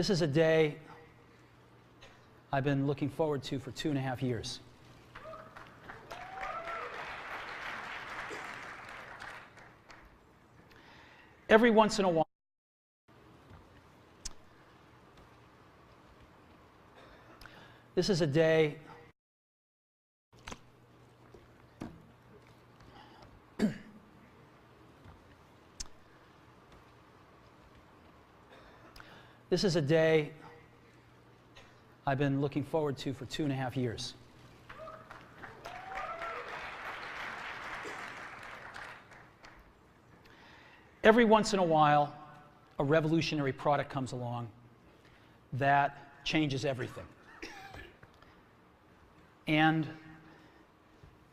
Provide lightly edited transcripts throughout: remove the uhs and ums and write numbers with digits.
This is a day I've been looking forward to for 2.5 years. Every once in a while, this is a day This is a day I've been looking forward to for 2.5 years. Every once in a while, a revolutionary product comes along that changes everything. And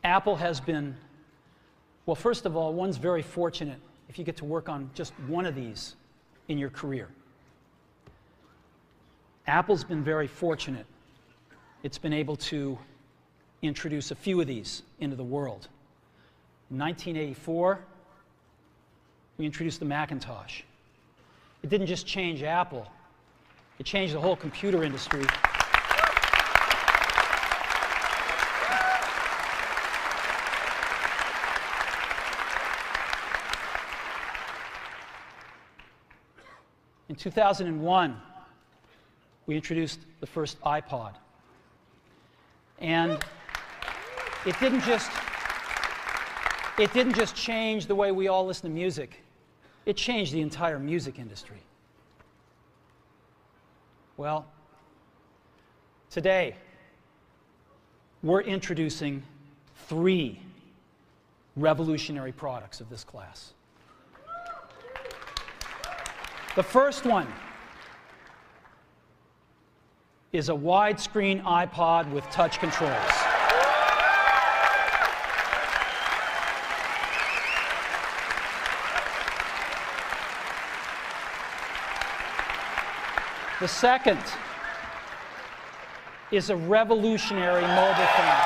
Apple has been, well, first of all, one's very fortunate if you get to work on just one of these in your career. Apple's been very fortunate. It's been able to introduce a few of these into the world. In 1984, we introduced the Macintosh. It didn't just change Apple, it changed the whole computer industry. In 2001, we introduced the first iPod. And it didn't just change the way we all listen to music. It changed the entire music industry. Well, today, we're introducing 3 revolutionary products of this class. The first one is a widescreen iPod with touch controls. The second is a revolutionary mobile phone.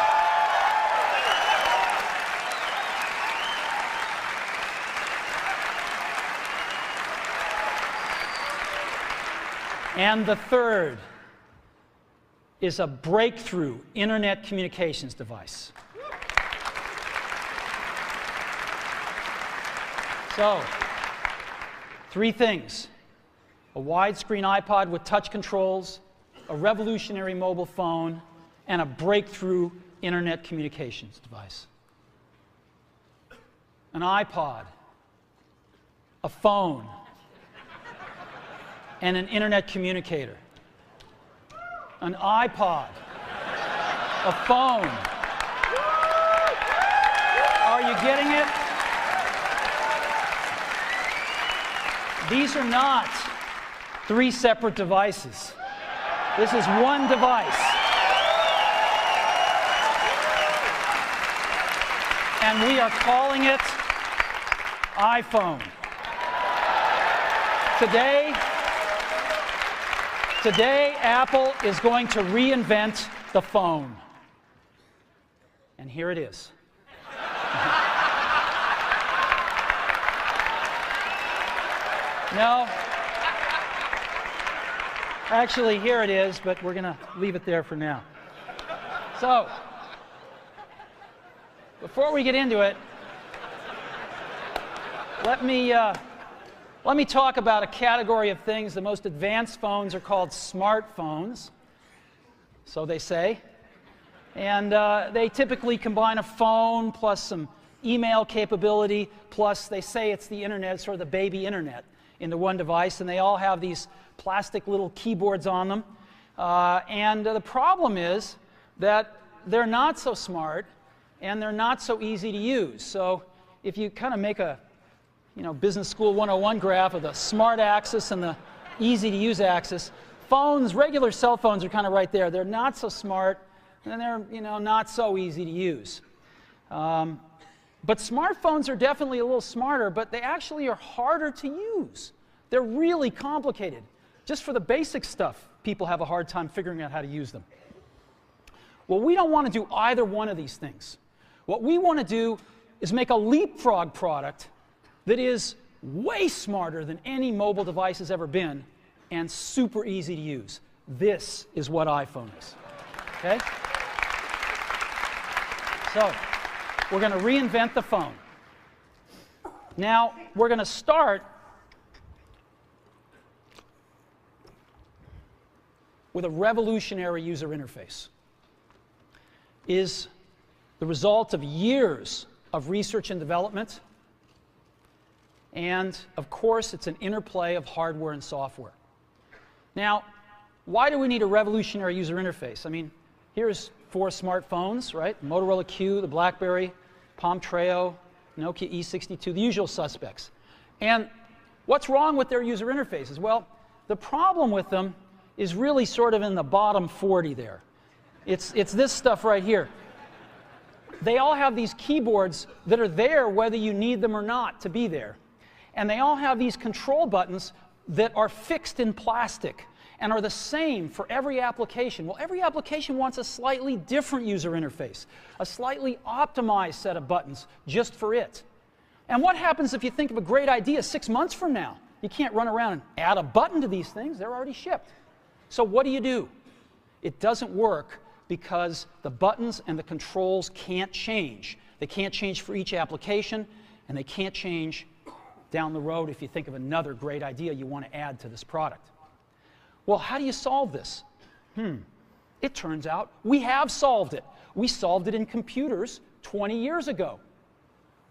And the third is a breakthrough internet communications device. So, 3 things: a widescreen iPod with touch controls, a revolutionary mobile phone, and a breakthrough internet communications device. An iPod, a phone, and an internet communicator. An iPod, a phone. Are you getting it? These are not 3 separate devices. This is one device. And we are calling it iPhone. Today, Apple is going to reinvent the phone. And here it is. No. Actually, here it is, but we're going to leave it there for now. So, before we get into it, let me talk about a category of things. The most advanced phones are called smartphones, so they say. And they typically combine a phone plus some email capability, plus they say it's the internet, sort of the baby internet, into one device. And they all have these plastic little keyboards on them. And the problem is that they're not so smart and they're not so easy to use. So if you kind of make a Business School 101 graph of the smart axis and the easy to use axis, phones, regular cell phones, are kind of right there. They're not so smart and they're not so easy to use. But smartphones are definitely a little smarter, but they actually are harder to use. They're really complicated. Just for the basic stuff, people have a hard time figuring out how to use them. Well, we don't want to do either one of these things. What we want to do is make a leapfrog product that is way smarter than any mobile device has ever been, and super easy to use. This is what iPhone is. Okay? So, we're going to reinvent the phone. Now, we're going to start with a revolutionary user interface. Is the result of years of research and development, and of course it's an interplay of hardware and software. Now, why do we need a revolutionary user interface? I mean, here's 4 smartphones, right? Motorola Q, the BlackBerry, Palm Treo, Nokia E62, the usual suspects. And what's wrong with their user interfaces? Well, the problem with them is really sort of in the bottom 40 there. It's this stuff right here. They all have these keyboards that are there whether you need them or not to be there. And they all have these control buttons that are fixed in plastic and are the same for every application. Well, every application wants a slightly different user interface, a slightly optimized set of buttons just for it. And what happens if you think of a great idea 6 months from now? You can't run around and add a button to these things. They're already shipped. So what do? It doesn't work because the buttons and the controls can't change. They can't change for each application, and they can't change down the road if you think of another great idea you want to add to this product. Well, how do you solve this? It turns out we have solved it. We solved it in computers 20 years ago.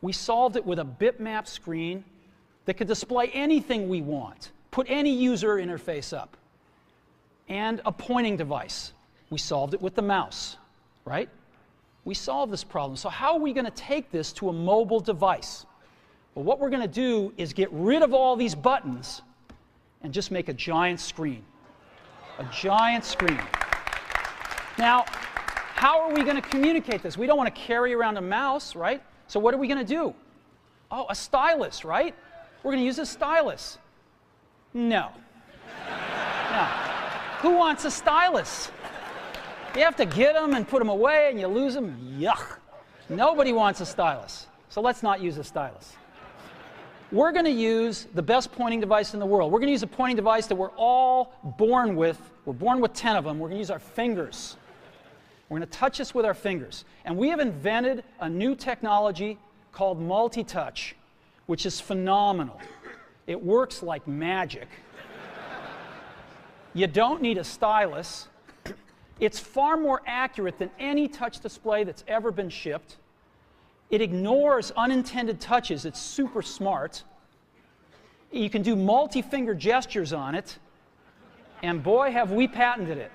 We solved it with a bitmap screen that could display anything we want, put any user interface up, and a pointing device. We solved it with the mouse, right? We solved this problem. So how are we going to take this to a mobile device? Well, what we're going to do is get rid of all these buttons and just make a giant screen. A giant screen. Now, how are we going to communicate this? We don't want to carry around a mouse, right? So what are we going to do? Oh, a stylus, right? We're going to use a stylus. No. No. Who wants a stylus? You have to get them and put them away and you lose them. Yuck. Nobody wants a stylus. So let's not use a stylus. We're going to use the best pointing device in the world. We're going to use a pointing device that we're all born with. We're born with 10 of them. We're going to use our fingers. We're going to touch this with our fingers. And we have invented a new technology called multi-touch, which is phenomenal. It works like magic. You don't need a stylus. It's far more accurate than any touch display that's ever been shipped. It ignores unintended touches. It's super smart. You can do multi-finger gestures on it. And boy, have we patented it.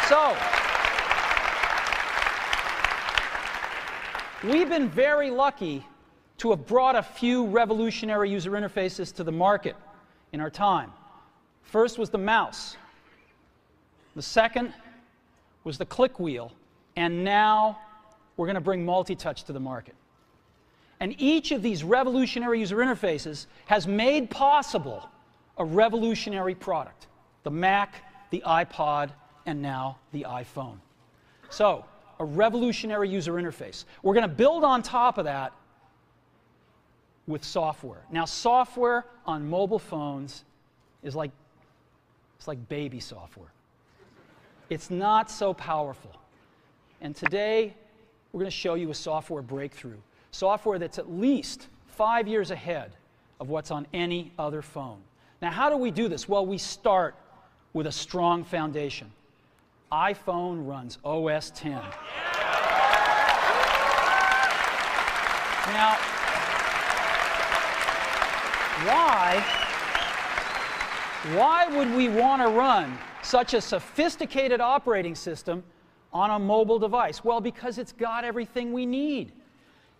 So, we've been very lucky to have brought a few revolutionary user interfaces to the market in our time. First was the mouse. The second was the click wheel. And now we're going to bring multi-touch to the market. And each of these revolutionary user interfaces has made possible a revolutionary product. The Mac, the iPod, and now the iPhone. So, a revolutionary user interface. We're going to build on top of that with software. Now, software on mobile phones is like baby software. It's not so powerful. And today, we're going to show you a software breakthrough. Software that's at least 5 years ahead of what's on any other phone. Now, how do we do this? Well, we start with a strong foundation. iPhone runs OS X. Now, why would we want to run such a sophisticated operating system on a mobile device? Well, because it's got everything we need.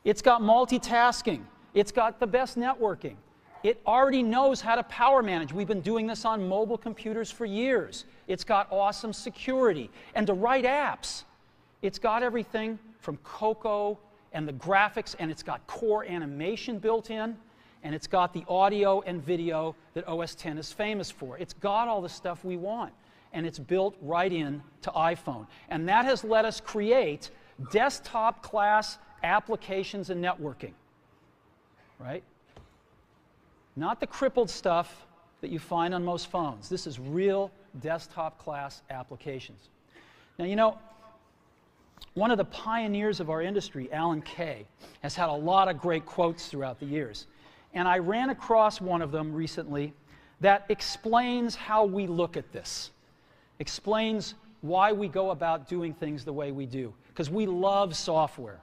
It's got multitasking. It's got the best networking. It already knows how to power manage. We've been doing this on mobile computers for years. It's got awesome security. And to write apps, it's got everything from Cocoa and the graphics, and it's got core animation built in, and it's got the audio and video that OS X is famous for. It's got all the stuff we want, and it's built right in to iPhone. And that has let us create desktop-class applications and networking. right? Not the crippled stuff that you find on most phones. This is real desktop class applications. Now, you know, one of the pioneers of our industry, Alan Kay, has had a lot of great quotes throughout the years. And I ran across one of them recently that explains how we look at this, explains why we go about doing things the way we do, because we love software.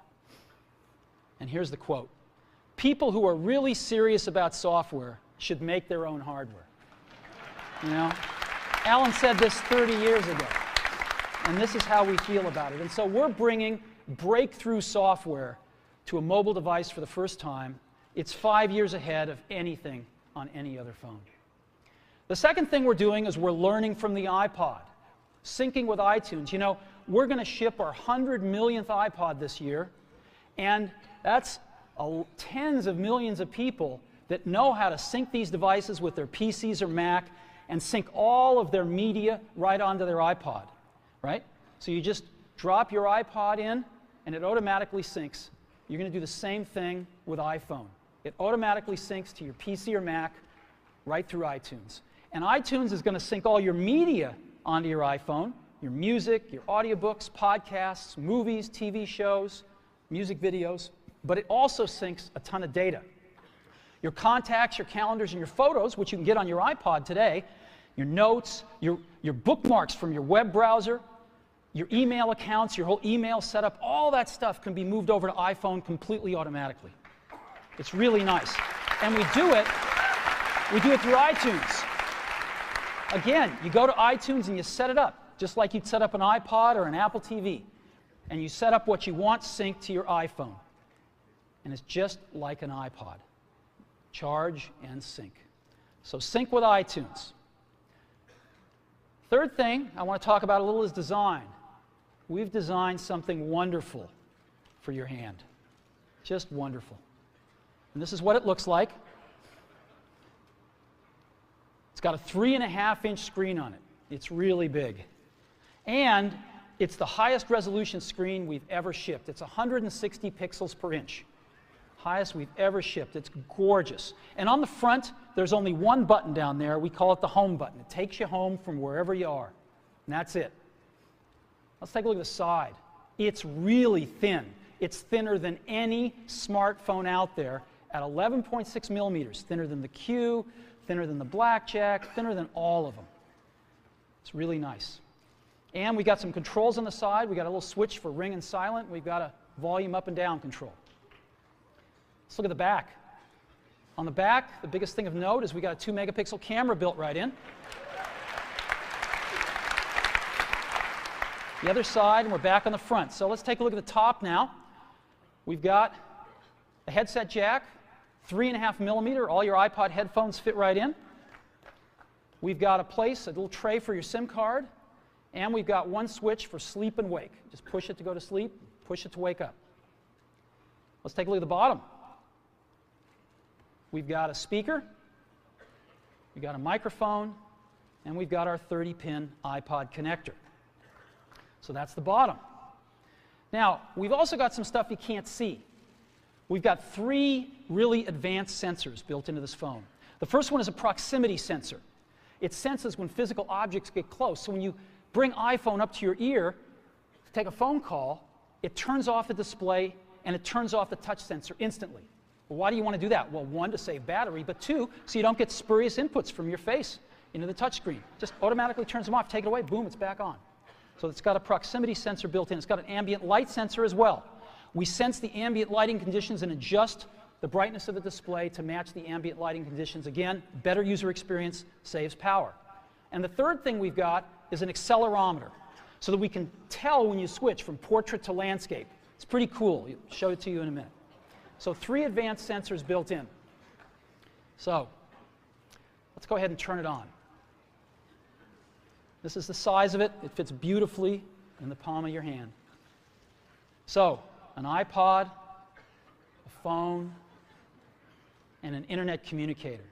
And here's the quote: "People who are really serious about software should make their own hardware." You know, Alan said this 30 years ago, and this is how we feel about it. And so we're bringing breakthrough software to a mobile device for the first time. It's 5 years ahead of anything on any other phone. The second thing we're doing is we're learning from the iPod, syncing with iTunes. You know, we're going to ship our 100 millionth iPod this year, and that's tens of millions of people that know how to sync these devices with their PCs or Mac and sync all of their media right onto their iPod, right? So you just drop your iPod in, and it automatically syncs. You're going to do the same thing with iPhone. It automatically syncs to your PC or Mac right through iTunes. And iTunes is going to sync all your media onto your iPhone, your music, your audiobooks, podcasts, movies, TV shows, music videos, but it also syncs a ton of data. Your contacts, your calendars, and your photos, which you can get on your iPod today, your notes, your bookmarks from your web browser, your email accounts, your whole email setup, all that stuff can be moved over to iPhone completely automatically. It's really nice. And we do it through iTunes. Again, you go to iTunes and you set it up, just like you'd set up an iPod or an Apple TV. And you set up what you want synced to your iPhone. And it's just like an iPod. Charge and sync. So sync with iTunes. Third thing I want to talk about a little is design. We've designed something wonderful for your hand. Just wonderful. And this is what it looks like. It's got a 3.5-inch screen on it. It's really big. And it's the highest resolution screen we've ever shipped. It's 160 pixels per inch. Highest we've ever shipped. It's gorgeous. And on the front, there's only one button down there. We call it the home button. It takes you home from wherever you are. And that's it. Let's take a look at the side. It's really thin. It's thinner than any smartphone out there at 11.6 millimeters. Thinner than the Q, thinner than the Blackjack, thinner than all of them. It's really nice. And we got some controls on the side. We got a little switch for ring and silent. We've got a volume up and down control. Let's look at the back. On the back, the biggest thing of note is we got a 2-megapixel camera built right in. The other side, and we're back on the front. So let's take a look at the top now. We've got a headset jack, 3.5 millimeter. All your iPod headphones fit right in. We've got a little tray for your SIM card. And we've got one switch for sleep and wake. Just push it to go to sleep, push it to wake up. Let's take a look at the bottom. We've got a speaker, we've got a microphone, and we've got our 30-pin iPod connector. So that's the bottom. Now, we've also got some stuff you can't see. We've got 3 really advanced sensors built into this phone. The first one is a proximity sensor. It senses when physical objects get close. So when you bring iPhone up to your ear to take a phone call, it turns off the display and it turns off the touch sensor instantly. Well, why do you want to do that? Well, 1, to save battery, but 2, so you don't get spurious inputs from your face into the touch screen. Just automatically turns them off, take it away, boom, it's back on. So it's got a proximity sensor built in. It's got an ambient light sensor as well. We sense the ambient lighting conditions and adjust the brightness of the display to match the ambient lighting conditions. Again, better user experience, saves power. And the third thing we've got is an accelerometer, so that we can tell when you switch from portrait to landscape. It's pretty cool. I'll show it to you in a minute. So 3 advanced sensors built in. So let's go ahead and turn it on. This is the size of it. It fits beautifully in the palm of your hand. So an iPod, a phone, and an internet communicator.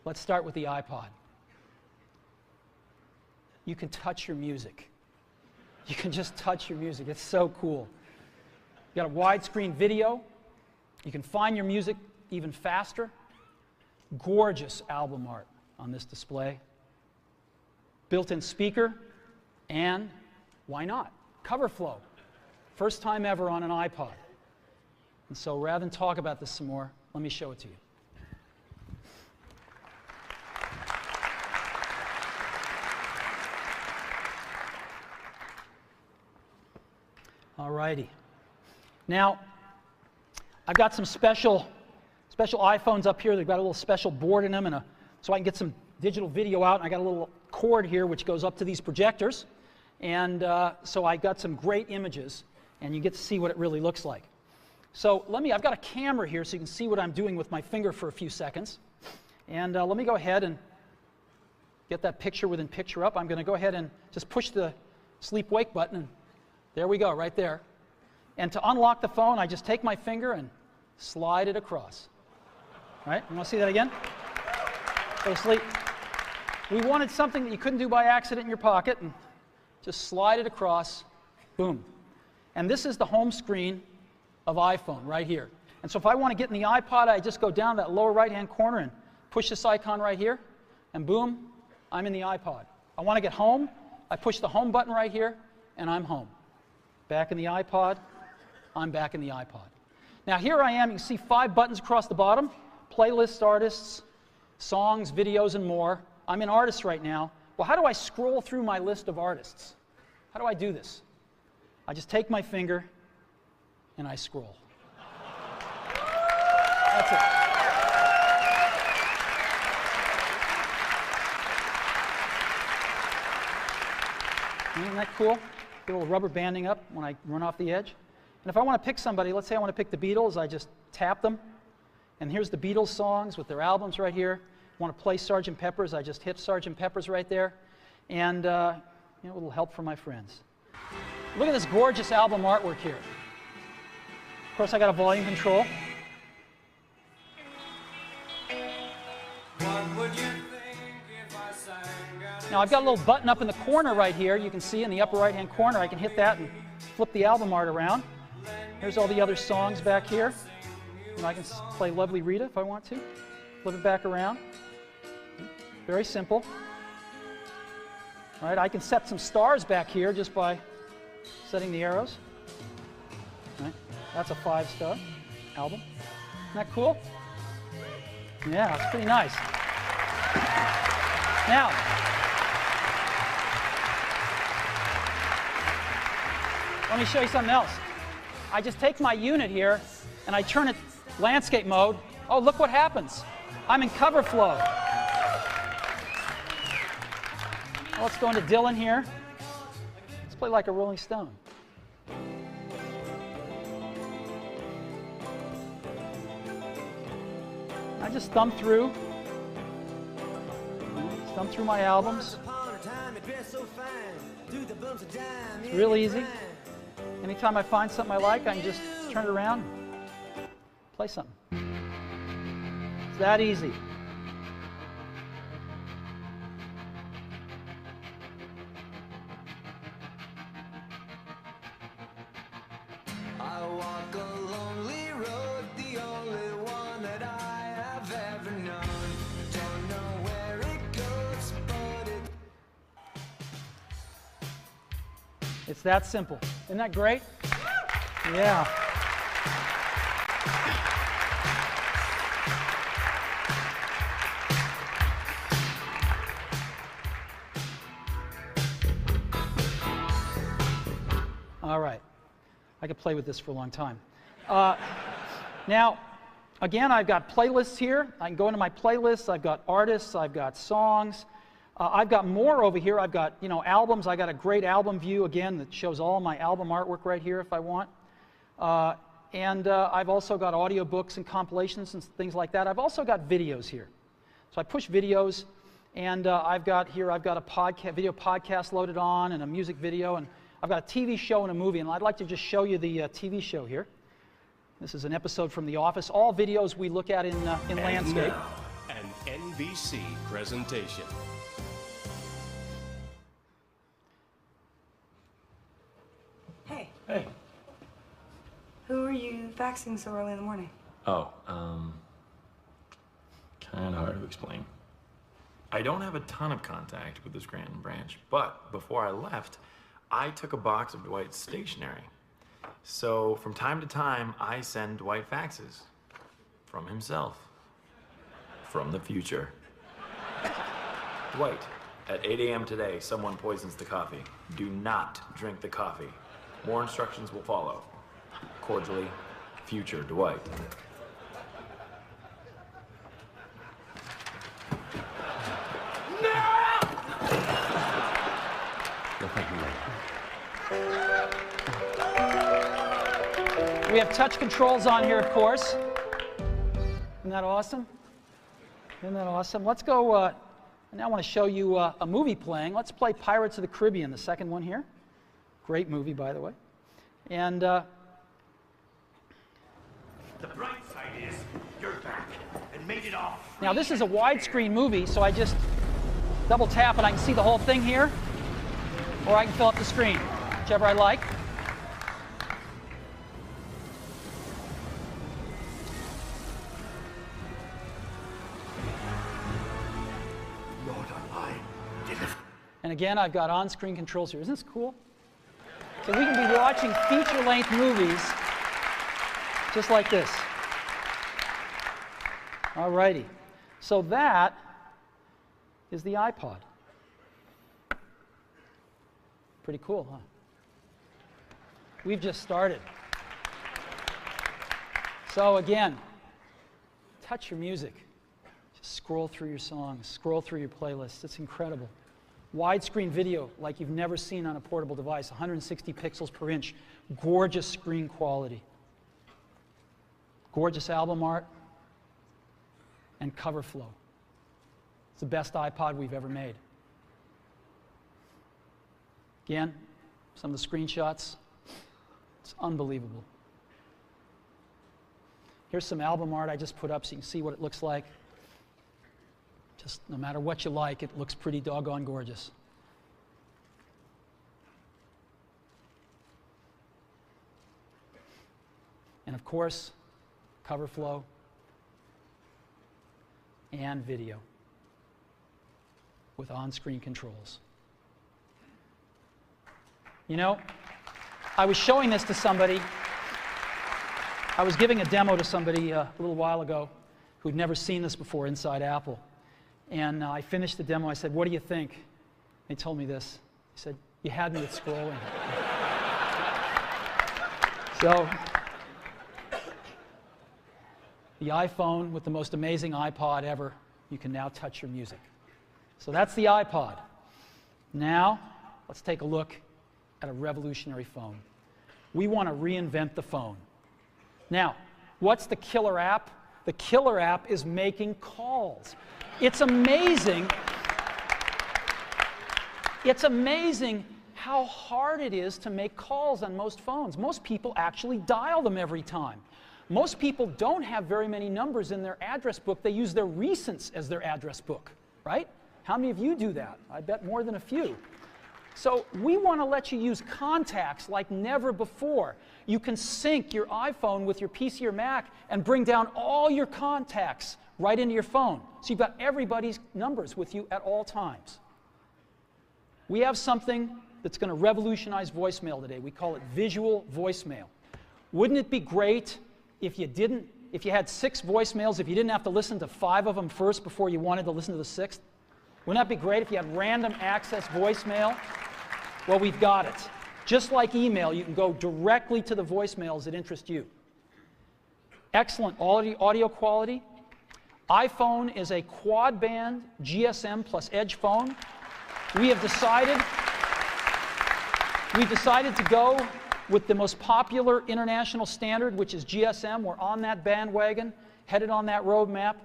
Let's start with the iPod. You can touch your music. You can just touch your music. It's so cool. You got a widescreen video. You can find your music even faster. Gorgeous album art on this display. Built-in speaker, and why not? Cover flow. First time ever on an iPod. And so rather than talk about this some more, let me show it to you. All righty. Now, I've got some special iPhones up here. They've got a little special board in them, and so I can get some digital video out. And I got a little cord here which goes up to these projectors. And so I got some great images, and you get to see what it really looks like. So I've got a camera here so you can see what I'm doing with my finger for a few seconds. And let me go ahead and get that picture within picture up. I'm going to go ahead and just push the sleep-wake button, and there we go, right there. And to unlock the phone, I just take my finger and slide it across. Right? You want to see that again? Go to sleep. We wanted something that you couldn't do by accident in your pocket, and just slide it across, boom. And this is the home screen of iPhone right here. And so if I want to get in the iPod, I just go down that lower right-hand corner and push this icon right here, and boom, I'm in the iPod. I want to get home, I push the home button right here, and I'm home. Back in the iPod, I'm back in the iPod. Now here I am, you can see 5 buttons across the bottom, playlists, artists, songs, videos, and more. I'm in artists right now. Well, how do I scroll through my list of artists? How do I do this? I just take my finger and I scroll. That's it. Isn't that cool? Get a little rubber banding up when I run off the edge. And if I want to pick somebody, let's say I want to pick the Beatles, I just tap them. And here's the Beatles songs with their albums right here. I want to play Sgt. Pepper's, I just hit Sgt. Pepper's right there. And a little help from my friends. Look at this gorgeous album artwork here. Of course, I got a volume control. Now I've got a little button up in the corner right here. You can see in the upper right-hand corner. I can hit that and flip the album art around. Here's all the other songs back here. And I can play Lovely Rita if I want to. Flip it back around. Very simple. All right, I can set some stars back here just by setting the arrows. All right, that's a 5-star album. Isn't that cool? Yeah, it's pretty nice. Now, let me show you something else. I just take my unit here and I turn it landscape mode. Oh, look what happens. I'm in cover flow. Well, let's go into Dylan here. Let's play like a Rolling Stone. I just thumb through my albums. It's real easy. Anytime I find something I like, I can just turn it around, play something. It's that easy. I walk a lonely road, the only one that I have ever known. Don't know where it goes, but it's that simple. Isn't that great? Yeah. All right. I could play with this for a long time. Now, again, I've got playlists here. I can go into my playlists. I've got artists. I've got songs. I've got more over here. I've got, albums. I got a great album view, again, that shows all my album artwork right here if I want. And I've also got audiobooks and compilations and things like that. I've also got videos here. So I push videos, and I've got a video podcast loaded on and a music video, and I've got a TV show and a movie, and I'd like to just show you the TV show here. This is an episode from The Office. All videos we look at in landscape. Now, an NBC presentation. Hey. Hey. Who are you faxing so early in the morning? Oh, kind of hard to explain. I don't have a ton of contact with the Scranton branch, but before I left, I took a box of Dwight's stationery. So from time to time, I send Dwight faxes. From himself. From the future. Dwight, at 8 a.m. today, someone poisons the coffee. Do not drink the coffee. More instructions will follow. Cordially, future Dwight. We have touch controls on here, of course. Isn't that awesome? Isn't that awesome? Let's go, I now want to show you a movie playing. Let's play Pirates of the Caribbean, the second one here. Great movie, by the way. And the bright side is you're back and made it off. now this is a widescreen movie, so I just double tap and I can see the whole thing here, or I can fill up the screen, whichever I like. Lord Online, deliver. And again, I've got on-screen controls here. Isn't this cool? So we can be watching feature-length movies just like this. All righty. So that is the iPod. Pretty cool, huh? We've just started. So again, touch your music. Just scroll through your songs, scroll through your playlists. It's incredible. Widescreen video like you've never seen on a portable device, 160 pixels per inch, gorgeous screen quality, gorgeous album art, and cover flow. It's the best iPod we've ever made. Again, some of the screenshots. It's unbelievable. Here's some album art I just put up so you can see what it looks like. Just no matter what you like, it looks pretty doggone gorgeous. And of course, cover flow and video with on-screen controls. You know, I was showing this to somebody. I was giving a demo to somebody a little while ago who'd never seen this before inside Apple. And I finished the demo. I said, "What do you think?" They told me this. He said, "You had me at scrolling." So, the iPhone with the most amazing iPod ever, you can now touch your music. So that's the iPod. Now, let's take a look at a revolutionary phone. We want to reinvent the phone. Now, what's the killer app? The killer app is making calls. It's amazing. It's amazing how hard it is to make calls on most phones. Most people actually dial them every time. Most people don't have very many numbers in their address book. They use their recents as their address book, right? How many of you do that? I bet more than a few. So we want to let you use contacts like never before. You can sync your iPhone with your PC or Mac and bring down all your contacts right into your phone. So you've got everybody's numbers with you at all times. We have something that's going to revolutionize voicemail today. We call it visual voicemail. Wouldn't it be great if you had 6 voicemails, if you didn't have to listen to 5 of them first before you wanted to listen to the 6th? Wouldn't that be great if you had random access voicemail? Well, we've got it. Just like email, you can go directly to the voicemails that interest you. Excellent audio quality. iPhone is a quad-band GSM plus Edge phone. We've decided to go with the most popular international standard, which is GSM. We're on that bandwagon, headed on that roadmap,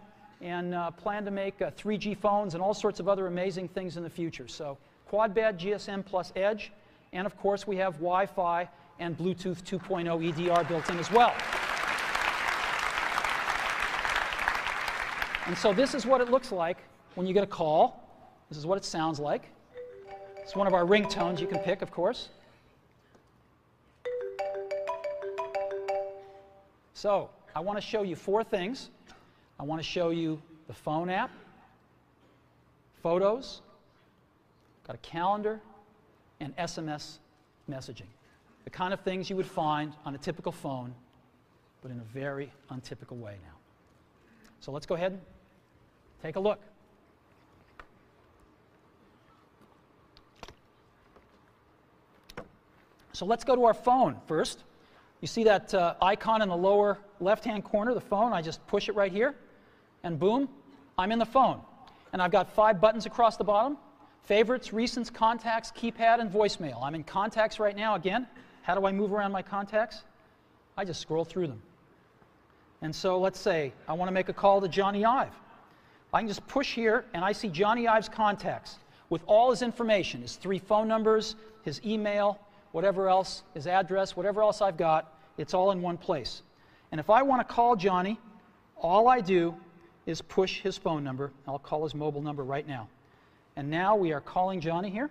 and plan to make 3G phones and all sorts of other amazing things in the future. So quad-band GSM plus Edge, and of course we have Wi-Fi and Bluetooth 2.0 EDR built in as well. And so this is what it looks like when you get a call. This is what it sounds like. It's one of our ringtones you can pick, of course. So I want to show you 4 things. I want to show you the phone app, photos, got a calendar, and SMS messaging. The kind of things you would find on a typical phone, but in a very untypical way now. So let's go ahead and take a look. So let's go to our phone first. You see that icon in the lower left-hand corner, the phone? I just push it right here, and boom, I'm in the phone. And I've got 5 buttons across the bottom: favorites, recents, contacts, keypad, and voicemail. I'm in contacts right now again. How do I move around my contacts? I just scroll through them. And so let's say I want to make a call to Johnny Ive. I can just push here, and I see Johnny Ive's contacts with all his information, his 3 phone numbers, his email, whatever else, his address, whatever else I've got, it's all in one place. And if I want to call Johnny, all I do is push his phone number. I'll call his mobile number right now. And now we are calling Johnny here.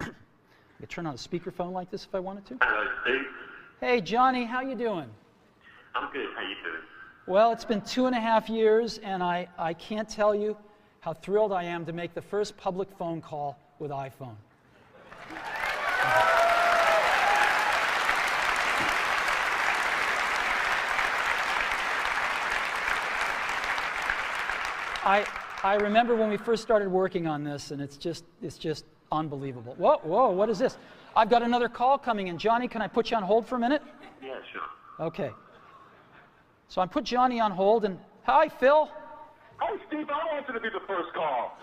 I could turn on a speakerphone like this if I wanted to. Hello, Steve. Hey, Johnny, how you doing? I'm good. How you doing? Well, it's been 2.5 years, and I can't tell you how thrilled I am to make the first public phone call with iPhone. I remember when we first started working on this, and it's just unbelievable. Whoa, whoa, what is this? I've got another call coming in. Johnny, can I put you on hold for a minute? Yeah, sure. Okay. So I put Johnny on hold, and hi, Phil. Hi, Steve. I wanted to be the first call.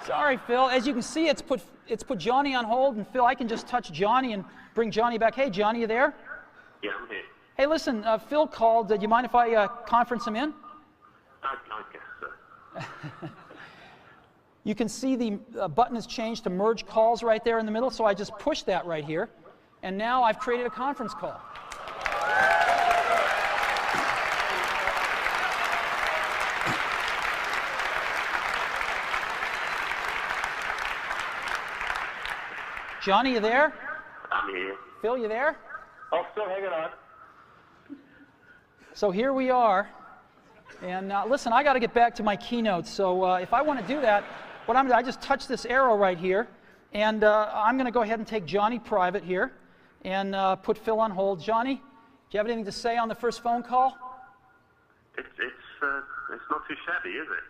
Sorry, Phil. As you can see, it's put Johnny on hold, and Phil, I can just touch Johnny and bring Johnny back. Hey, Johnny, you there? Yeah, I'm here. Hey, listen, Phil called. Do you mind if I conference him in? I guess so. You can see the button has changed to merge calls right there in the middle, so I just pushed that right here, and now I've created a conference call. Johnny, you there? I'm here. Phil, you there? Oh, still hanging on. So here we are. And listen, I got to get back to my keynote. So if I want to do that, what I'm going to do, I just touch this arrow right here. And I'm going to go ahead and take Johnny private here and put Phil on hold. Johnny, do you have anything to say on the first phone call? It's not too shabby, is it?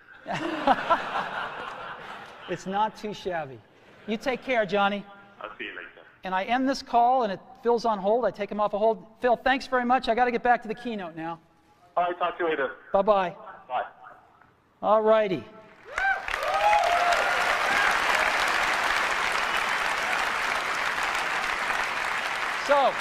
It's not too shabby. You take care, Johnny. I'll see you later. And I end this call, and Phil's on hold. I take him off a hold. Phil, thanks very much. I got to get back to the keynote now. All right, talk to you later. Bye-bye. Bye. All righty. So,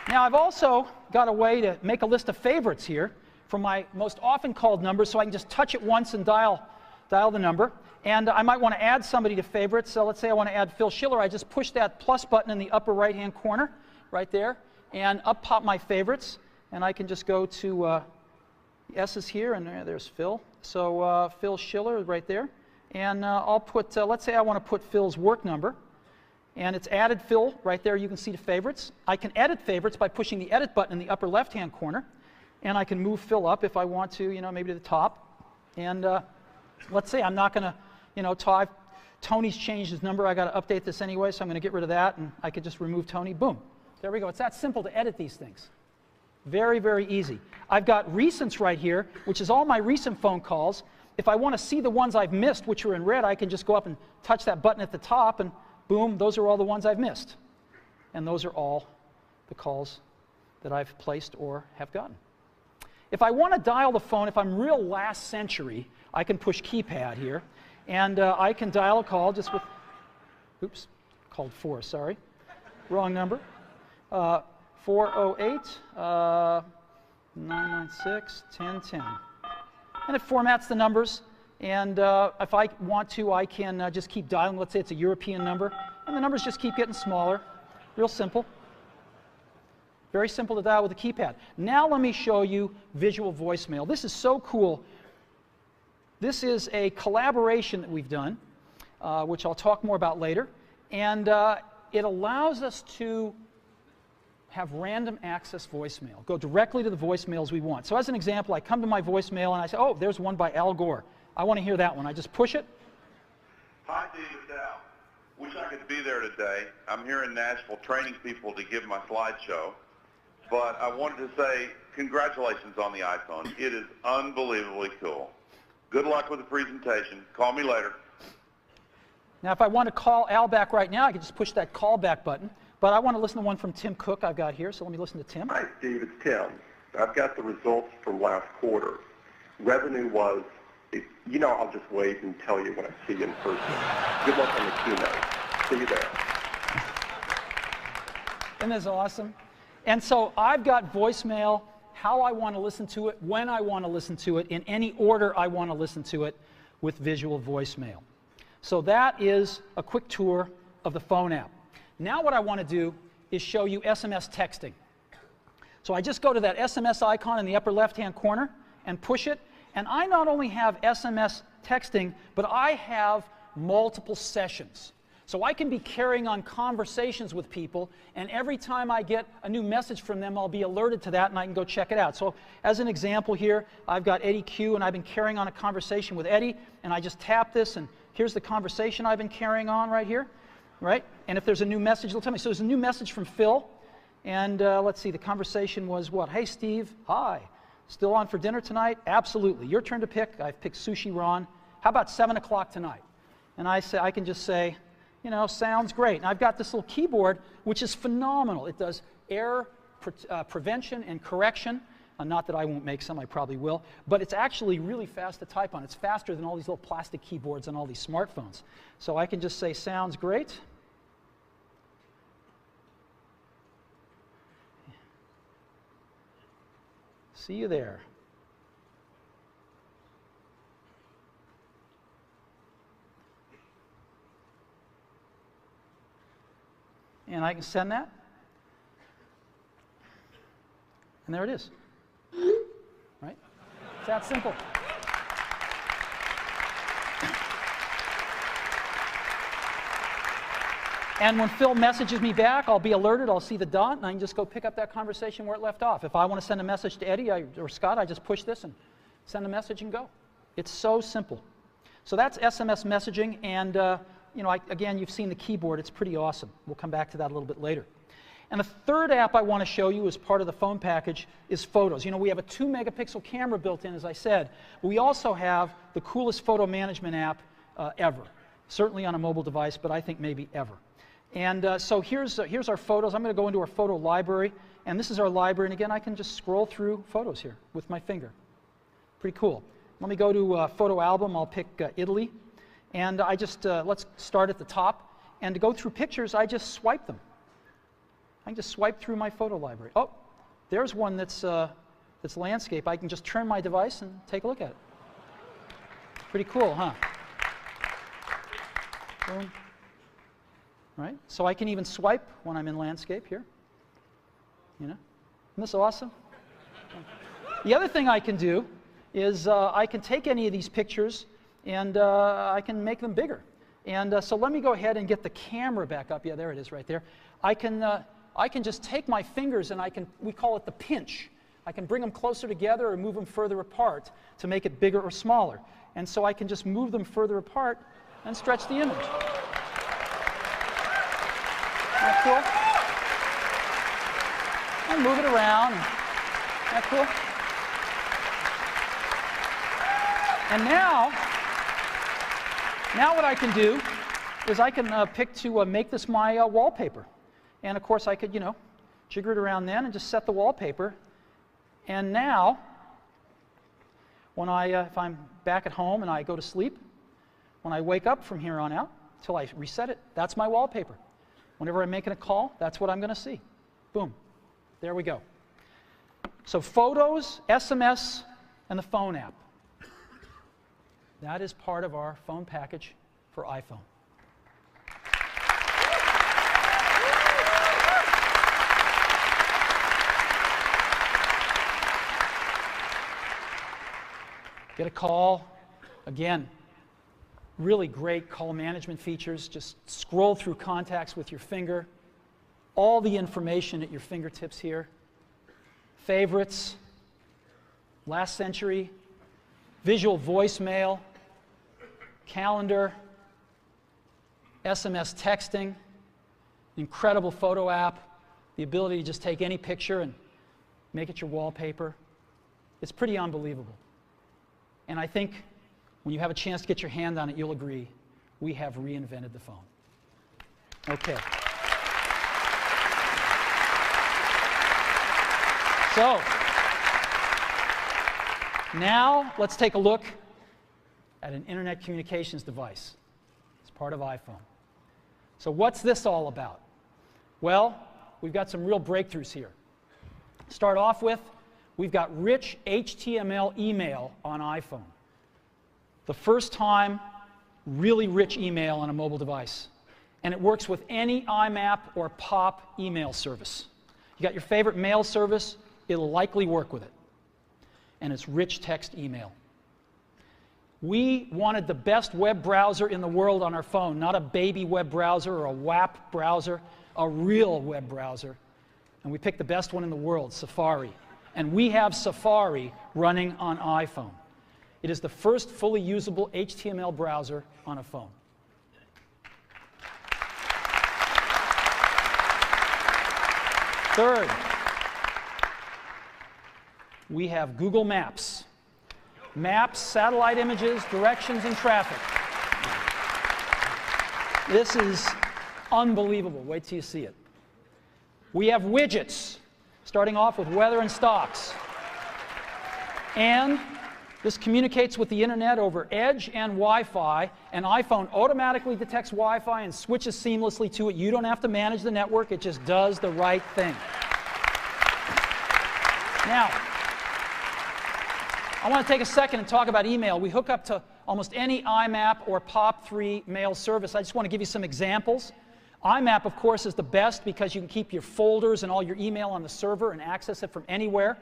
now I've also got a way to make a list of favorites here for my most often called numbers, so I can just touch it once and dial the number. And I might want to add somebody to favorites. So let's say I want to add Phil Schiller. I just push that plus button in the upper right-hand corner right there, and up pop my favorites. And I can just go to the S's here, and there's Phil. So Phil Schiller right there. And I'll put, let's say I want to put Phil's work number. And it's added Phil right there. You can see the favorites. I can edit favorites by pushing the edit button in the upper left-hand corner. And I can move Phil up if I want to, maybe to the top. And let's say I'm not going to, Tony's changed his number. I got to update this anyway, so I'm going to get rid of that. And I could just remove Tony. Boom. There we go. It's that simple to edit these things. Very, very easy. I've got recents right here, which is all my recent phone calls. If I want to see the ones I've missed, which are in red, I can just go up and touch that button at the top, and boom, those are all the ones I've missed. And those are all the calls that I've placed or have gotten. If I want to dial the phone, if I'm real last century, I can push keypad here, and I can dial a call just with, oops, called 4, sorry, wrong number. 408 996 1010. And it formats the numbers. And if I want to, I can just keep dialing. Let's say it's a European number. And the numbers just keep getting smaller. Real simple. Very simple to dial with a keypad. Now let me show you visual voicemail. This is so cool. This is a collaboration that we've done. which I'll talk more about later. And it allows us to have random access voicemail, go directly to the voicemails we want. So as an example, I come to my voicemail and I say, oh, there's one by Al Gore. I want to hear that one. I just push it. Hi, David Dow. Wish I could be there today. I'm here in Nashville training people to give my slideshow. But I wanted to say congratulations on the iPhone. It is unbelievably cool. Good luck with the presentation. Call me later. Now, if I want to call Al back right now, I can just push that call back button. But I want to listen to one from Tim Cook I've got here, so let me listen to Tim. Hi, Steve. It's Tim. I've got the results from last quarter. Revenue was, I'll just wait and tell you when I see you in person. Good luck on the keynote. See you there. Isn't this awesome? And so I've got voicemail, how I want to listen to it, when I want to listen to it, in any order I want to listen to it with visual voicemail. So that is a quick tour of the phone app. Now what I want to do is show you SMS texting. So I just go to that SMS icon in the upper left-hand corner and push it. And I not only have SMS texting, but I have multiple sessions. So I can be carrying on conversations with people, and every time I get a new message from them, I'll be alerted to that, and I can go check it out. So as an example here, I've got Eddie Q, and I've been carrying on a conversation with Eddie, and I just tap this, and here's the conversation I've been carrying on right here, right? And if there's a new message, it'll tell me. So there's a new message from Phil, and let's see, the conversation was what? Hey, Steve, hi. Still on for dinner tonight? Absolutely. Your turn to pick. I've picked sushi Ron. How about 7 o'clock tonight? And I can just say, sounds great. And I've got this little keyboard, which is phenomenal. It does error prevention and correction. Not that I won't make some, I probably will. But it's actually really fast to type on. It's faster than all these little plastic keyboards on all these smartphones. So I can just say, sounds great. See you there. And I can send that. And there it is. Right? It's that simple. And when Phil messages me back, I'll be alerted, I'll see the dot, and I can just go pick up that conversation where it left off. If I want to send a message to Eddie or Scott, I just push this and send a message and go. It's so simple. So that's SMS messaging, and again, you've seen the keyboard. It's pretty awesome. We'll come back to that a little bit later. And the third app I want to show you as part of the phone package is photos. We have a 2-megapixel camera built in, as I said. But we also have the coolest photo management app ever. Certainly on a mobile device, but I think maybe ever. And so here's our photos. I'm going to go into our photo library. And this is our library. And again, I can just scroll through photos here with my finger. Pretty cool. Let me go to photo album. I'll pick Italy. And I just, let's start at the top. And to go through pictures, I just swipe them. I can just swipe through my photo library. Oh, there's one that's landscape. I can just turn my device and take a look at it. Pretty cool, huh? Boom. Right? So I can even swipe when I'm in landscape here. Isn't this awesome? The other thing I can do is I can take any of these pictures and I can make them bigger. And so let me go ahead and get the camera back up. Yeah, there it is right there. I can just take my fingers and we call it the pinch. I can bring them closer together or move them further apart to make it bigger or smaller. And so I can just move them further apart and stretch the image. Isn't that cool? And move it around. Isn't that cool? And now what I can do is I can pick to make this my wallpaper. And of course I could, jigger it around then and just set the wallpaper. And now, when if I'm back at home and I go to sleep, when I wake up from here on out, till I reset it, that's my wallpaper. Whenever I'm making a call, that's what I'm going to see. Boom. There we go. So photos, SMS, and the phone app. That is part of our phone package for iPhone. Get a call. Again, really great call management features. Just scroll through contacts with your finger. All the information at your fingertips here. Favorites, last century, visual voicemail, calendar, SMS texting, incredible photo app, the ability to just take any picture and make it your wallpaper. It's pretty unbelievable. And I think when you have a chance to get your hand on it, you'll agree, we have reinvented the phone. Okay. So, now let's take a look at an internet communications device. It's part of iPhone. So what's this all about? Well, we've got some real breakthroughs here. Start off with, we've got rich HTML email on iPhone. The first time, really rich email on a mobile device. And it works with any IMAP or POP email service. You got your favorite mail service, it'll likely work with it. And it's rich text email. We wanted the best web browser in the world on our phone, not a baby web browser or a WAP browser, a real web browser. And we picked the best one in the world, Safari. And we have Safari running on iPhone. It is the first fully usable HTML browser on a phone. Third, we have Google Maps. Maps, satellite images, directions, and traffic. This is unbelievable. Wait till you see it. We have widgets, starting off with weather and stocks. And this communicates with the internet over Edge and Wi-Fi, and iPhone automatically detects Wi-Fi and switches seamlessly to it. You don't have to manage the network, it just does the right thing. Now, I want to take a second and talk about email. We hook up to almost any IMAP or POP3 mail service. I just want to give you some examples. IMAP, of course, is the best because you can keep your folders and all your email on the server and access it from anywhere.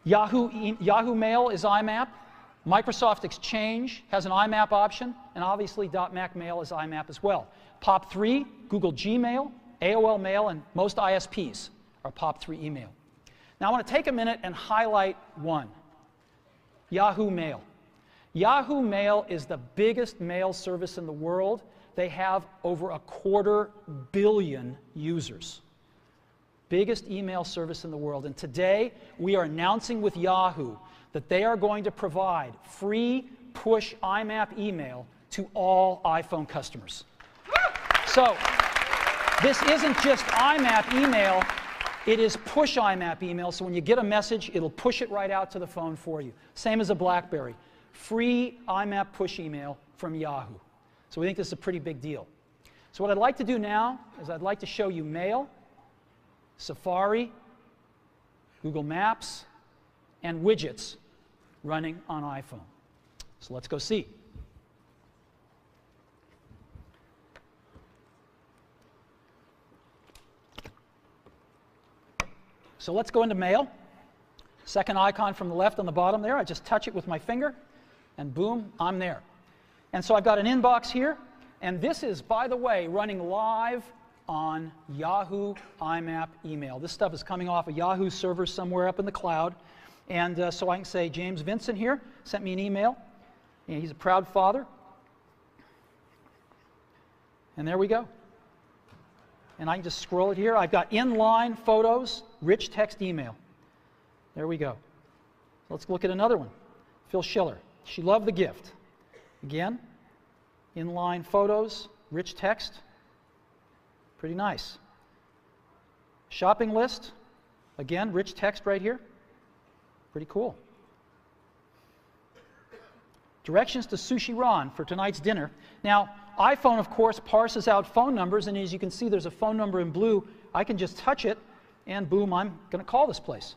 Yahoo Mail is IMAP. Microsoft Exchange has an IMAP option, and obviously .Mac Mail is IMAP as well. POP3, Google Gmail, AOL Mail, and most ISPs are POP3 email. Now I want to take a minute and highlight one, Yahoo Mail. Yahoo Mail is the biggest mail service in the world. They have over 250 million users. Biggest email service in the world. And today, we are announcing with Yahoo that they are going to provide free push IMAP email to all iPhone customers. So, this isn't just IMAP email, it is push IMAP email. So when you get a message, it'll push it right out to the phone for you. Same as a BlackBerry. Free IMAP push email from Yahoo. So we think this is a pretty big deal. So what I'd like to do now is I'd like to show you Mail, Safari, Google Maps, and widgets running on iPhone. So let's go see. So let's go into Mail. Second icon from the left on the bottom there. I just touch it with my finger, and boom, I'm there. And so I've got an inbox here, and this is, by the way, running live on Yahoo IMAP email. This stuff is coming off a Yahoo server somewhere up in the cloud. And so I can say, James Vincent here sent me an email. And he's a proud father. And there we go. And I can just scroll it here. I've got inline photos, rich text email. There we go. Let's look at another one. Phil Schiller. She loved the gift. Again, inline photos, rich text. Pretty nice. Shopping list. Again, rich text right here. Pretty cool. Directions to Sushi Ron for tonight's dinner. Now, iPhone, of course, parses out phone numbers, and as you can see, there's a phone number in blue. I can just touch it, and boom, I'm going to call this place.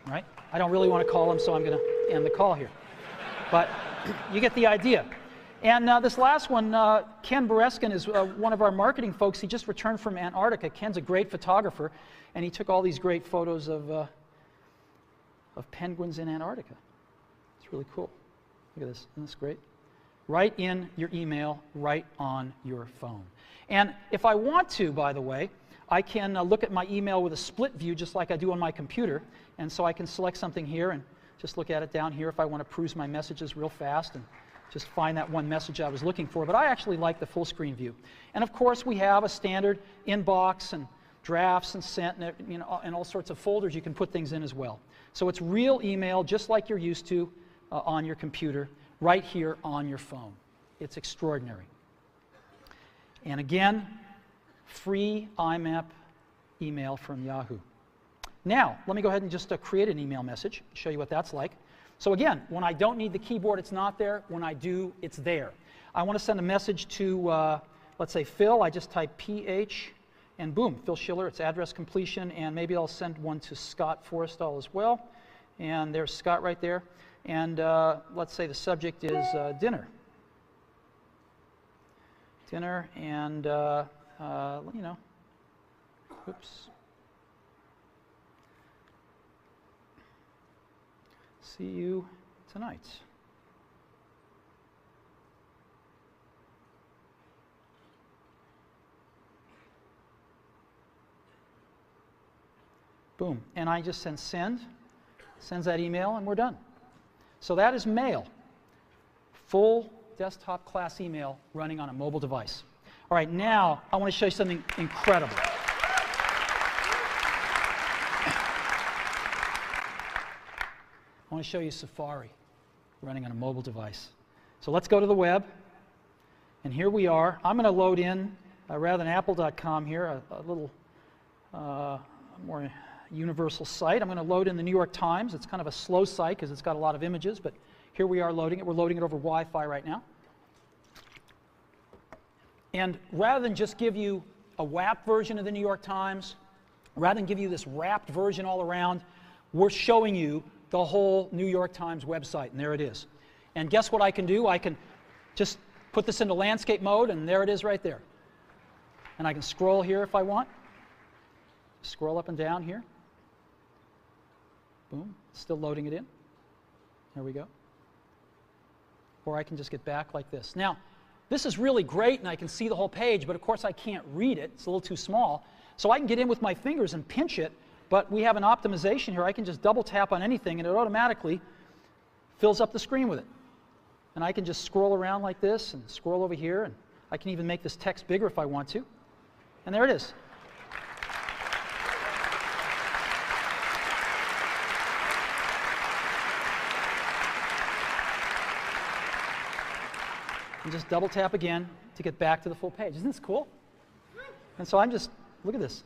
Right? I don't really want to call them, so I'm going to end the call here. But you get the idea. And this last one, Ken Bereskin is one of our marketing folks. He just returned from Antarctica. Ken's a great photographer, and he took all these great photos of penguins in Antarctica. It's really cool. Look at this. Isn't this great? right in your email, right on your phone. And if I want to, by the way, I can look at my email with a split view just like I do on my computer. And so I can select something here and just look at it down here if I want to peruse my messages real fast and just find that one message I was looking for. But I actually like the full screen view. And of course, we have a standard inbox and drafts and sent and, and all sorts of folders you can put things in as well. So it's real email just like you're used to on your computer, right here on your phone. It's extraordinary. And again, free IMAP email from Yahoo. Now, let me go ahead and just create an email message, show you what that's like. So again, when I don't need the keyboard, it's not there. When I do, it's there. I want to send a message to, let's say, Phil. I just type PH, and boom, Phil Schiller, it's address completion, and maybe I'll send one to Scott Forrestal as well. And there's Scott right there. And let's say the subject is dinner. Dinner, and, oops. See you tonight. Boom. And I just send, sends that email, and we're done. So that is mail. Full desktop class email running on a mobile device. All right, now I want to show you something incredible. I want to show you Safari running on a mobile device. So let's go to the web. And here we are. I'm going to load in, rather than apple.com here, a little more universal site. I'm going to load in the New York Times. It's kind of a slow site because it's got a lot of images, but here we are loading it. We're loading it over Wi-Fi right now. And rather than just give you a WAP version of the New York Times, rather than give you this wrapped version all around, we're showing you the whole New York Times website, and there it is. And guess what I can do? I can just put this into landscape mode, and there it is right there. And I can scroll here if I want. Scroll up and down here. Boom, still loading it in. There we go. Or I can just get back like this. Now, this is really great, and I can see the whole page, but of course I can't read it. It's a little too small. So I can get in with my fingers and pinch it, but we have an optimization here. I can just double tap on anything, and it automatically fills up the screen with it. And I can just scroll around like this and scroll over here, and I can even make this text bigger if I want to. And there it is. And just double tap again to get back to the full page. Isn't this cool? And so I'm just, look at this.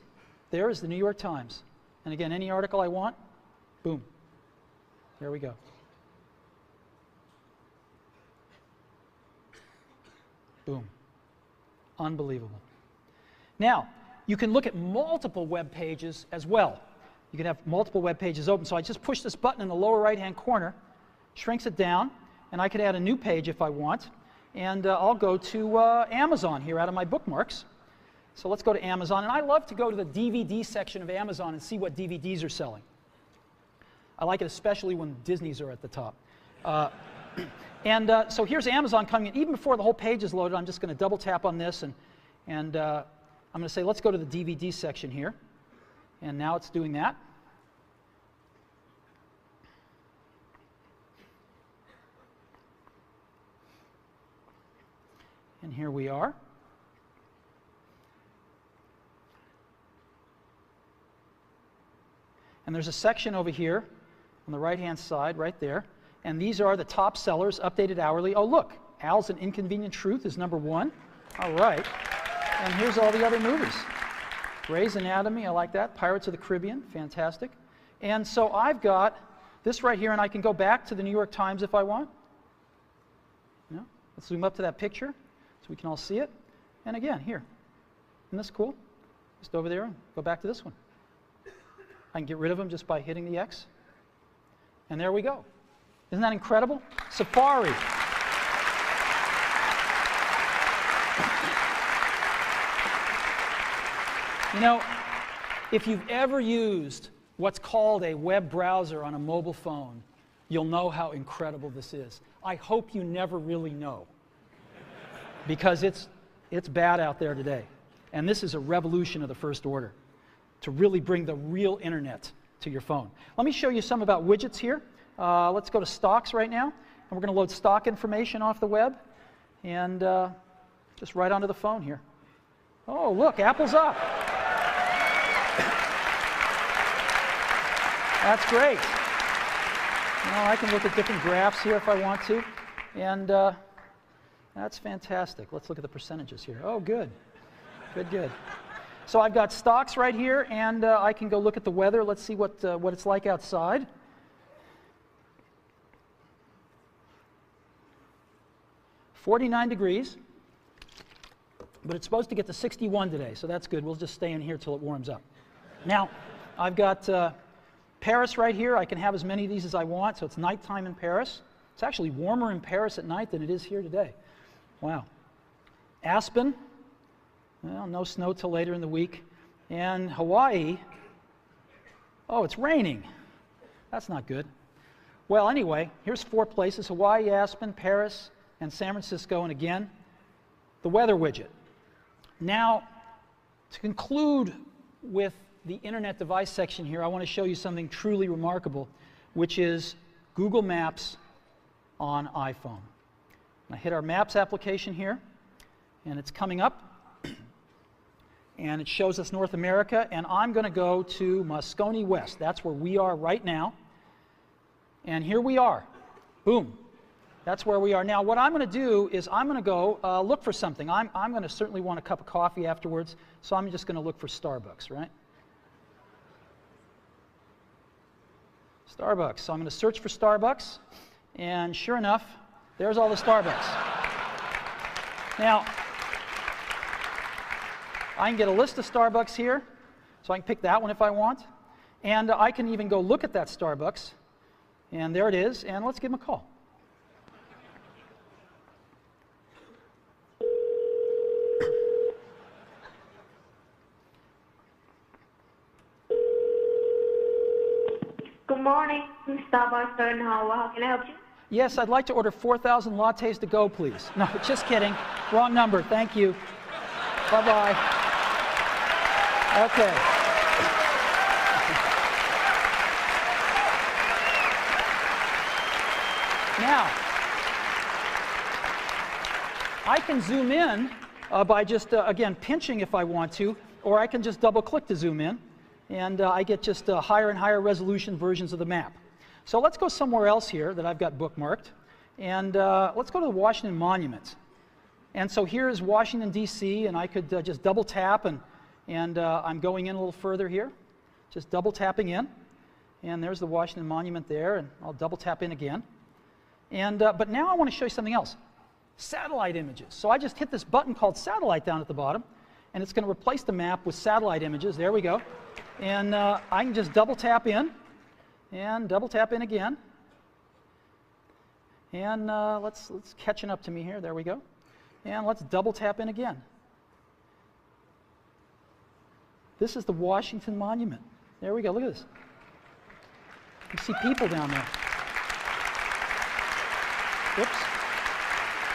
There is the New York Times. And again, any article I want, boom. There we go. Boom. Unbelievable. Now, you can look at multiple web pages as well. You can have multiple web pages open. So I just push this button in the lower right-hand corner, shrinks it down, and I could add a new page if I want. And I'll go to Amazon here out of my bookmarks. So let's go to Amazon. And I love to go to the DVD section of Amazon and see what DVDs are selling. I like it especially when Disney's are at the top. So here's Amazon coming in. Even before the whole page is loaded, I'm just going to double tap on this. And I'm going to say, let's go to the DVD section here. And now it's doing that. And here we are. And there's a section over here on the right-hand side, right there. And these are the top sellers, updated hourly. Oh, look, Al's An Inconvenient Truth is #1. All right. And here's all the other movies. Grey's Anatomy, I like that. Pirates of the Caribbean, fantastic. And so I've got this right here, and I can go back to the New York Times if I want. Let's zoom up to that picture so we can all see it. And again, here. Isn't this cool? Just over there and go back to this one. I can get rid of them just by hitting the X. And there we go. Isn't that incredible? Safari. You know, if you've ever used what's called a web browser on a mobile phone, you'll know how incredible this is. I hope you never really know, because it's bad out there today. And this is a revolution of the first order to really bring the real internet to your phone. Let me show you some about widgets here. Let's go to stocks right now, and we're going to load stock information off the web and just right onto the phone here. Oh, look, Apple's up. That's great. Now I can look at different graphs here if I want to, and that's fantastic. Let's look at the percentages here. Oh, good. Good, good. So I've got stocks right here, and I can go look at the weather. Let's see what it's like outside. "49 degrees, but it's supposed to get to 61 today, so that's good. We'll just stay in here till it warms up. Now, I've got Paris right here. I can have as many of these as I want, so it's nighttime in Paris. It's actually warmer in Paris at night than it is here today. Wow. Aspen, well, no snow till later in the week. And Hawaii, oh, it's raining. That's not good. Well, anyway, here's 4 places: Hawaii, Aspen, Paris, and San Francisco. And again, the weather widget. Now, to conclude with the internet device section here, I want to show you something truly remarkable, which is Google Maps on iPhone. I hit our Maps application here, and it's coming up, and it shows us North America, and I'm going to go to Moscone West. That's where we are right now, and here we are. Boom. That's where we are. Now, what I'm going to do is I'm going to go look for something. I'm going to certainly want a cup of coffee afterwards, so I'm just going to look for Starbucks, right? Starbucks. So I'm going to search for Starbucks, and sure enough, there's all the Starbucks. Now, I can get a list of Starbucks here, so I can pick that one if I want, and I can even go look at that Starbucks, and there it is, and let's give them a call. Good morning, Starbucks in Hawaii. How can I help you? Yes, I'd like to order 4,000 lattes to go, please. No, just kidding. Wrong number. Thank you. Bye-bye. Okay. Now, I can zoom in by just, again, pinching if I want to, or I can just double-click to zoom in, and I get just higher and higher resolution versions of the map. So let's go somewhere else here that I've got bookmarked, and let's go to the Washington Monument. And so here is Washington, D.C., and I could just double tap, and I'm going in a little further here, just double tapping in, and there's the Washington Monument there, and I'll double tap in again. And but now I want to show you something else, satellite images. So I just hit this button called satellite down at the bottom, and it's going to replace the map with satellite images. There we go. And I can just double tap in, and double tap in again. And let's catching up to me here. There we go. And let's double tap in again. This is the Washington Monument. There we go. Look at this. You see people down there. Whoops.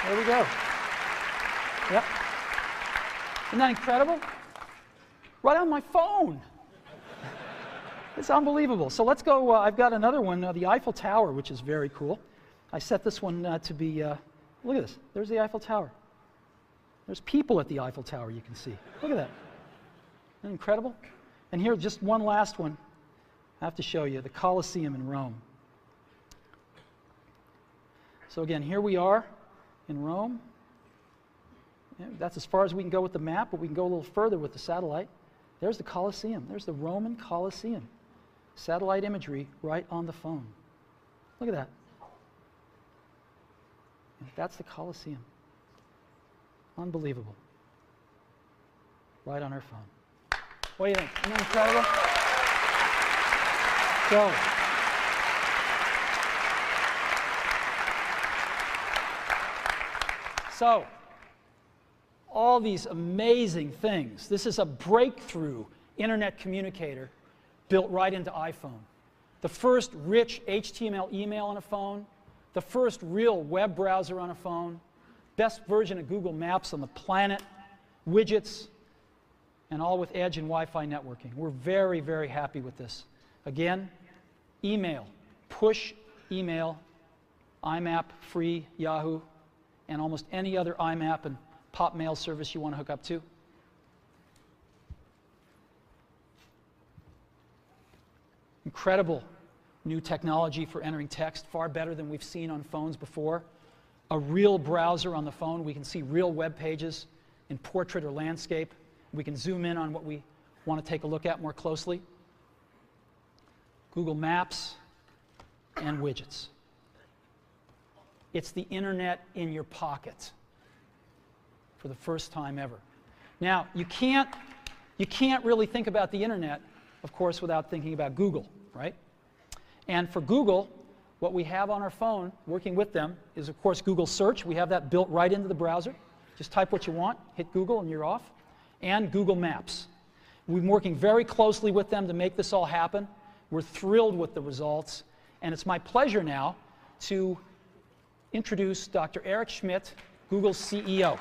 There we go. Yep. Isn't that incredible? Right on my phone. It's unbelievable. So let's go. I've got another one, the Eiffel Tower, which is very cool. I set this one to be, look at this. There's the Eiffel Tower. There's people at the Eiffel Tower, you can see. Look at that. Isn't that incredible? And here, just one last one I have to show you, the Colosseum in Rome. So again, here we are in Rome. Yeah, that's as far as we can go with the map, but we can go a little further with the satellite. There's the Colosseum. There's the Roman Colosseum. Satellite imagery right on the phone. Look at that. That's the Colosseum. Unbelievable. Right on our phone. What do you think? Isn't that incredible? So, all these amazing things. This is a breakthrough internet communicator built right into iPhone. The first rich HTML email on a phone, the first real web browser on a phone, best version of Google Maps on the planet, widgets, and all with Edge and Wi-Fi networking. We're very, very happy with this. Again, email, push email, IMAP, free, Yahoo, and almost any other IMAP and pop mail service you want to hook up to. Incredible new technology for entering text, far better than we've seen on phones before. A real browser on the phone. We can see real web pages in portrait or landscape. We can zoom in on what we want to take a look at more closely. Google Maps and widgets. It's the internet in your pocket for the first time ever. Now, you can't really think about the internet, of course, without thinking about Google, right? And for Google, what we have on our phone, working with them, is of course Google Search. We have that built right into the browser. Just type what you want, hit Google, and you're off. And Google Maps. We've been working very closely with them to make this all happen. We're thrilled with the results. And it's my pleasure now to introduce Dr. Eric Schmidt, Google's CEO.